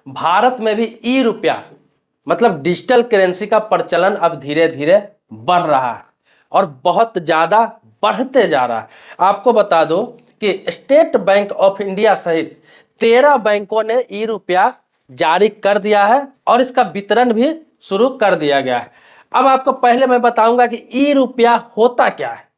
भारत में भी ई रुपया मतलब डिजिटल करेंसी का प्रचलन अब धीरे धीरे बढ़ रहा है और बहुत ज़्यादा बढ़ते जा रहा है। आपको बता दो कि स्टेट बैंक ऑफ इंडिया सहित 13 बैंकों ने ई रुपया जारी कर दिया है और इसका वितरण भी शुरू कर दिया गया है। अब आपको पहले मैं बताऊंगा कि ई रुपया होता क्या है।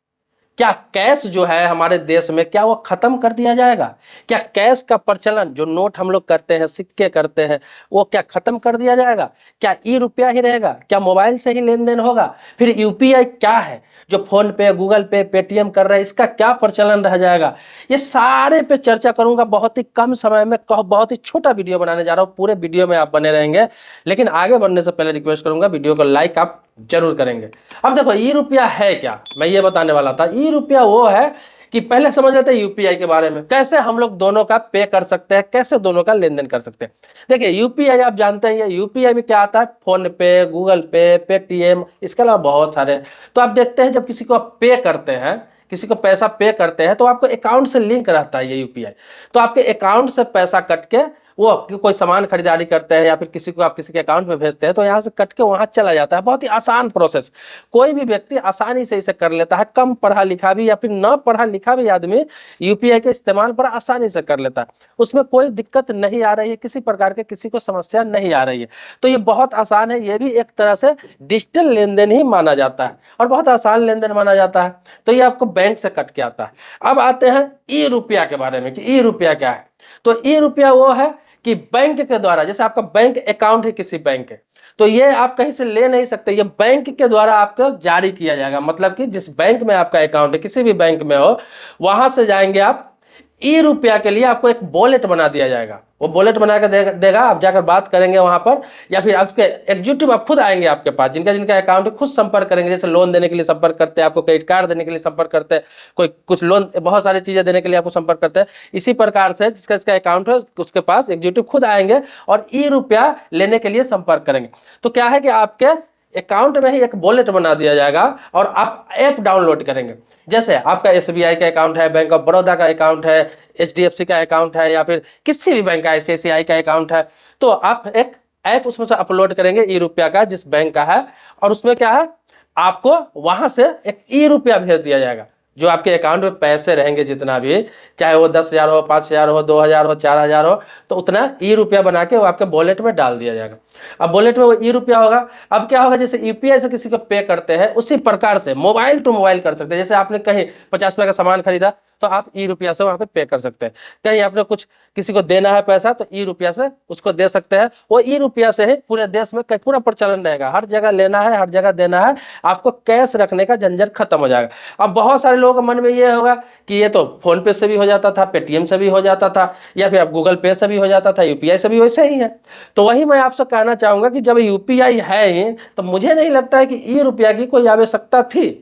क्या कैश जो है हमारे देश में क्या वो खत्म कर दिया जाएगा? क्या कैश का प्रचलन जो नोट हम लोग करते हैं, सिक्के करते हैं, वो क्या खत्म कर दिया जाएगा? क्या ई रुपया ही रहेगा? क्या मोबाइल से ही लेन देन होगा? फिर यूपीआई क्या है जो फोन पे, गूगल पे, पेटीएम कर रहे हैं, इसका क्या प्रचलन रह जाएगा? ये सारे पे चर्चा करूंगा बहुत ही कम समय में। बहुत ही छोटा वीडियो बनाने जा रहा हूँ, पूरे वीडियो में आप बने रहेंगे। लेकिन आगे बढ़ने से पहले रिक्वेस्ट करूंगा वीडियो को लाइक आप जरूर करेंगे। अब देखो ई रुपया है क्या, मैं ये बताने वाला था। ई रुपया वो है कि पहले समझ लेते हैं यूपीआई के बारे में, कैसे हम लोग दोनों का पे कर सकते हैं, कैसे दोनों का लेन देन कर सकते हैं। देखिए यूपीआई आप जानते हैं, यूपीआई में क्या आता है, फोन पे, गूगल पे, पेटीएम, इसके अलावा बहुत सारे। तो आप देखते हैं जब किसी को आप पे करते हैं, किसी को पैसा पे करते हैं, तो आपको अकाउंट से लिंक रहता है ये यूपीआई। तो आपके अकाउंट से पैसा कट के वो कोई सामान खरीदारी करते हैं या फिर किसी को आप किसी के अकाउंट में भेजते हैं, तो यहाँ से कट के वहाँ चला जाता है। बहुत ही आसान प्रोसेस, कोई भी व्यक्ति आसानी से इसे कर लेता है। कम पढ़ा लिखा भी या फिर न पढ़ा लिखा भी आदमी यूपीआई के इस्तेमाल पर आसानी से कर लेता है। उसमें कोई दिक्कत नहीं आ रही है, किसी प्रकार के किसी को समस्या नहीं आ रही है। तो ये बहुत आसान है, ये भी एक तरह से डिजिटल लेन देन ही माना जाता है और बहुत आसान लेन देन माना जाता है। तो ये आपको बैंक से कट के आता है। अब आते हैं ई रुपया के बारे में कि ई रुपया क्या है। तो ई रुपया वो है कि बैंक के द्वारा, जैसे आपका बैंक अकाउंट है किसी बैंक के, तो ये आप कहीं से ले नहीं सकते, ये बैंक के द्वारा आपको जारी किया जाएगा। मतलब कि जिस बैंक में आपका अकाउंट है, किसी भी बैंक में हो, वहां से जाएंगे आप, ई रुपया के लिए आपको एक वॉलेट बना दिया जाएगा। वो वॉलेट बना कर देगा, आप जाकर बात करेंगे वहां पर, या फिर आपके एग्जीक्यूटिव आप खुद आएंगे आपके पास, जिनका जिनका अकाउंट है, खुद संपर्क करेंगे। जैसे लोन देने के लिए संपर्क करते हैं, आपको क्रेडिट कार्ड देने के लिए संपर्क करते हैं, कोई कुछ लोन, बहुत सारी चीजें देने के लिए आपको संपर्क करते हैं। इसी प्रकार से जिसका जिसका अकाउंट है उसके पास एग्जीक्यूटिव खुद आएंगे और ई रुपया लेने के लिए संपर्क करेंगे। तो क्या है कि आपके अकाउंट में ही एक वॉलेट बना दिया जाएगा और आप ऐप डाउनलोड करेंगे। जैसे आपका एसबीआई का अकाउंट है, बैंक ऑफ बड़ौदा का अकाउंट है, एचडीएफसी का अकाउंट है, या फिर किसी भी बैंक का, आईसीआईसीआई का अकाउंट है, तो आप एक ऐप उसमें से अपलोड करेंगे ई रुपया का, जिस बैंक का है, और उसमें क्या है, आपको वहां से एक ई रुपया भेज दिया जाएगा। जो आपके अकाउंट में पैसे रहेंगे जितना भी, चाहे वो 10,000 हो, 5,000 हो, 2,000 हो, 4,000 हो, तो उतना ई रुपया बना के वो आपके वॉलेट में डाल दिया जाएगा। अब वॉलेट में वो ई रुपया होगा। अब क्या होगा, जैसे यूपीआई से किसी को पे करते हैं, उसी प्रकार से मोबाइल टू मोबाइल कर सकते हैं। जैसे आपने कहीं 50 रुपये का सामान खरीदा, तो आप ई रुपया से वहां पे कर सकते हैं। कहीं आपने कुछ किसी को देना है पैसा, तो ई रुपया से उसको दे सकते हैं। वो ई रुपया से ही पूरे देश में पूरा प्रचलन रहेगा, हर जगह लेना है, हर जगह देना है, आपको कैश रखने का झंझट खत्म हो जाएगा। अब बहुत सारे लोगों के मन में ये होगा कि ये तो फोन पे से भी हो जाता था, पेटीएम से भी हो जाता था, या फिर अब गूगल पे से भी हो जाता था, यूपीआई से भी वैसे ही है। तो वही मैं आपसे कहना चाहूंगा कि जब यूपीआई है ही, तो मुझे नहीं लगता है कि ई रुपया की कोई आवश्यकता थी।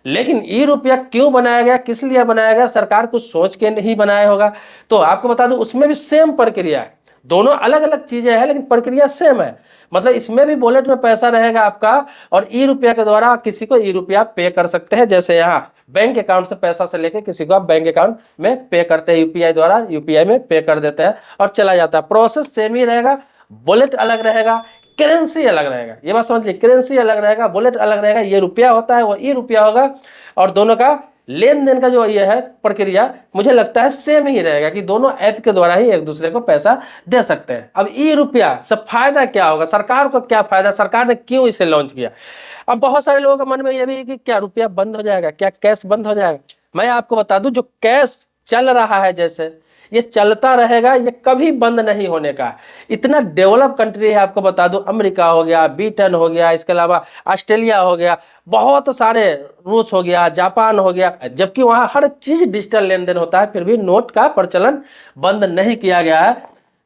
लेकिन ई रुपया क्यों बनाया गया, किस लिए बनाया गया, सरकार कुछ सोच के नहीं बनाया होगा। तो आपको बता दूं, उसमें भी सेम प्रक्रिया है, दोनों अलग अलग चीजें हैं लेकिन प्रक्रिया सेम है। मतलब इसमें भी वॉलेट में पैसा रहेगा आपका, और ई रुपया के द्वारा किसी को ई रुपया पे कर सकते हैं। जैसे यहाँ बैंक अकाउंट से पैसा से लेके किसी को आप बैंक अकाउंट में पे करते हैं यूपीआई द्वारा, यूपीआई में पे कर देते हैं और चला जाता है। प्रोसेस सेम ही रहेगा, वॉलेट अलग रहेगा, करेंसी अलग रहेगा। ये बात समझ लीजिए, करेंसी अलग रहेगा, वॉलेट अलग रहेगा। ये रुपया होता है, वो ई रुपया होगा, और दोनों का लेन देन का जो ये है प्रक्रिया, मुझे लगता है सेम ही रहेगा कि दोनों ऐप के द्वारा ही एक दूसरे को पैसा दे सकते हैं। अब ई रुपया से फायदा क्या होगा, सरकार को क्या फायदा, सरकार ने क्यों इसे लॉन्च किया। अब बहुत सारे लोगों के मन में ये भी है कि क्या रुपया बंद हो जाएगा, क्या कैश बंद हो जाएगा। मैं आपको बता दूं, जो कैश चल रहा है जैसे ये चलता रहेगा, ये कभी बंद नहीं होने का। इतना डेवलप कंट्री है, आपको बता दूं, अमेरिका हो गया, ब्रिटेन हो गया, इसके अलावा ऑस्ट्रेलिया हो गया, बहुत सारे, रूस हो गया, जापान हो गया, जबकि वहाँ हर चीज डिजिटल लेन देन होता है, फिर भी नोट का प्रचलन बंद नहीं किया गया है।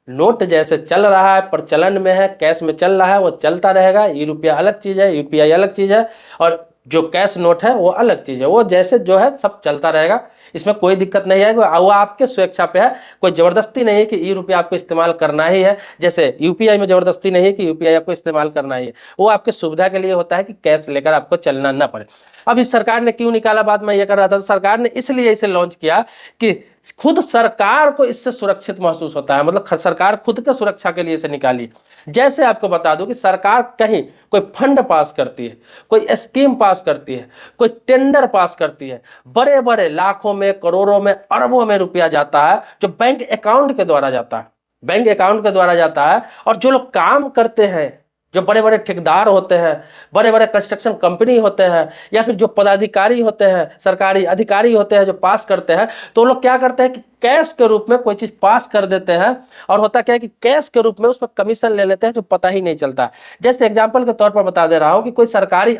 नोट जैसे चल रहा है, प्रचलन में है, कैश में चल रहा है, वो चलता रहेगा। ई रुपया अलग चीज है, यूपीआई अलग चीज है, और जो कैश नोट है वो अलग चीज है। वो जैसे जो है सब चलता रहेगा, इसमें कोई दिक्कत नहीं है। वो आपके स्वेच्छा पे है, कोई जबरदस्ती नहीं है कि ई रुपया आपको इस्तेमाल करना ही है। जैसे यूपीआई में जबरदस्ती नहीं है कि यूपीआई आपको इस्तेमाल करना ही है, वो आपके सुविधा के लिए होता है कि कैश लेकर आपको चलना ना पड़े। अब इस सरकार ने क्यों निकाला, बात मैं ये कर रहा था, तो सरकार ने इसलिए इसे लॉन्च किया कि खुद सरकार को इससे सुरक्षित महसूस होता है, मतलब सरकार खुद के सुरक्षा के लिए इसे निकाली। जैसे आपको बता दूं कि सरकार कहीं कोई फंड पास करती है, कोई स्कीम पास करती है, कोई टेंडर पास करती है, बड़े बड़े लाखों में, करोड़ों में, अरबों में रुपया जाता है जो बैंक अकाउंट के द्वारा जाता है, बैंक अकाउंट के द्वारा जाता है। और जो लोग काम करते हैं, जो बड़े बड़े ठेकेदार होते हैं, बड़े बड़े कंस्ट्रक्शन कंपनी होते हैं, या फिर जो पदाधिकारी होते हैं, सरकारी अधिकारी होते हैं जो पास करते हैं, तो लोग क्या करते हैं कि कैश के रूप में कोई चीज पास कर देते हैं। और होता क्या है कि कैश के रूप में उसमें कमीशन ले लेते हैं जो पता ही नहीं चलता। जैसे एग्जाम्पल के तौर पर बता दे रहा हूं कि कोई सरकारी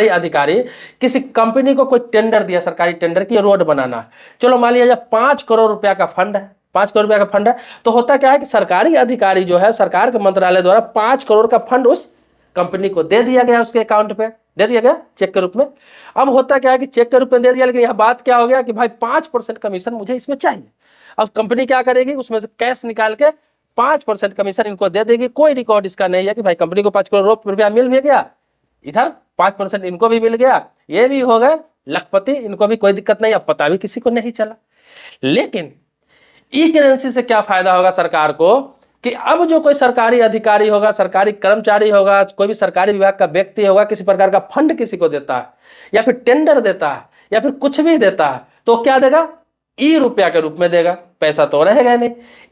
अधिकारी किसी कंपनी को कोई टेंडर दिया, सरकारी टेंडर की रोड बनाना है। चलो मान लिया 5 करोड़ रुपया का फंड है, 5 करोड़ रुपया का फंड है। तो होता क्या है कि सरकारी अधिकारी जो है, सरकार के मंत्रालय द्वारा 5 करोड़ का फंड उस कंपनी को दे दिया गया, उसके अकाउंट पे दे दिया गया चेक के रूप में। अब होता क्या है कि चेक के रूप में दे दिया, लेकिन यह बात क्या हो गया कि भाई 5% कमीशन मुझे इसमें चाहिए। अब कंपनी क्या करेगी, उसमें से कैश निकाल के 5% कमीशन इनको दे देगी। कोई रिकॉर्ड इसका नहीं है कि भाई कंपनी को 5 करोड़ रुपया मिल भी गया, इधर 5% इनको भी मिल गया, ये भी हो गए लखपति, इनको भी कोई दिक्कत नहीं, अब पता भी किसी को नहीं चला। लेकिन ई करेंसी से क्या फायदा होगा सरकार को कि अब जो कोई सरकारी अधिकारी होगा, सरकारी कर्मचारी होगा, कोई भी सरकारी विभाग का व्यक्ति होगा, किसी प्रकार का फंड किसी को देता है, या फिर टेंडर देता है, या फिर कुछ भी देता है, तो क्या देगा, ई रुपया के रूप में देगा। पैसा तो रहेगा नहीं,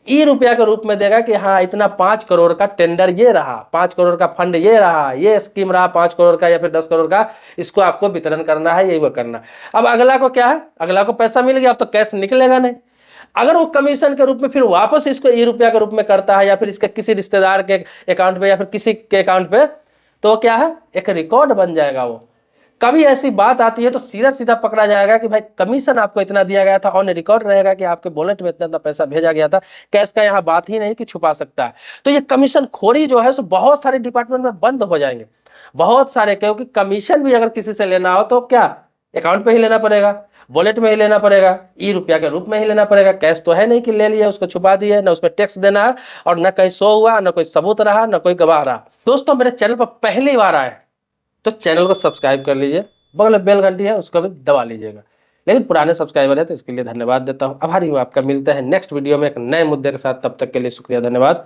ई रुपया के रूप में देगा कि हाँ इतना 5 करोड़ का टेंडर ये रहा, 5 करोड़ का फंड ये रहा, ये स्कीम रहा 5 करोड़ का या फिर 10 करोड़ का, इसको आपको वितरण करना है, यही वो करना। अब अगला को क्या है, अगला को पैसा मिल गया, अब तो कैश निकलेगा नहीं। अगर वो कमीशन के रूप में फिर वापस इसको ई रुपया के रूप में करता है, या फिर इसके किसी रिश्तेदार के अकाउंट पे या फिर किसी के अकाउंट पे, तो क्या है, एक रिकॉर्ड बन जाएगा। वो कभी ऐसी बात आती है तो सीधा सीधा पकड़ा जाएगा कि भाई कमीशन आपको इतना दिया गया था, ऑन रिकॉर्ड रहेगा कि आपके वॉलेट में इतना पैसा भेजा गया था। कैश का यहाँ बात ही नहीं कि छुपा सकता है। तो ये कमीशन खोरी जो है सो बहुत सारे डिपार्टमेंट में बंद हो जाएंगे, बहुत सारे, क्योंकि कमीशन भी अगर किसी से लेना हो तो क्या अकाउंट पे ही लेना पड़ेगा, वॉलेट में ही लेना पड़ेगा, ई रुपया के रूप में ही लेना पड़ेगा। कैश तो है नहीं कि ले लिया उसको छुपा दिया, ना उसमें टैक्स देना है, और ना कहीं शो हुआ, ना कोई सबूत रहा, ना कोई गवाह रहा। दोस्तों मेरे चैनल पर पहली बार आए तो चैनल को सब्सक्राइब कर लीजिए, बगल में बेल घंटी है उसको भी दबा लीजिएगा। लेकिन पुराने सब्सक्राइबर है तो इसके लिए धन्यवाद देता हूँ, आभारी हूँ आपका। मिलते हैं नेक्स्ट वीडियो में एक नए मुद्दे के साथ, तब तक के लिए शुक्रिया, धन्यवाद।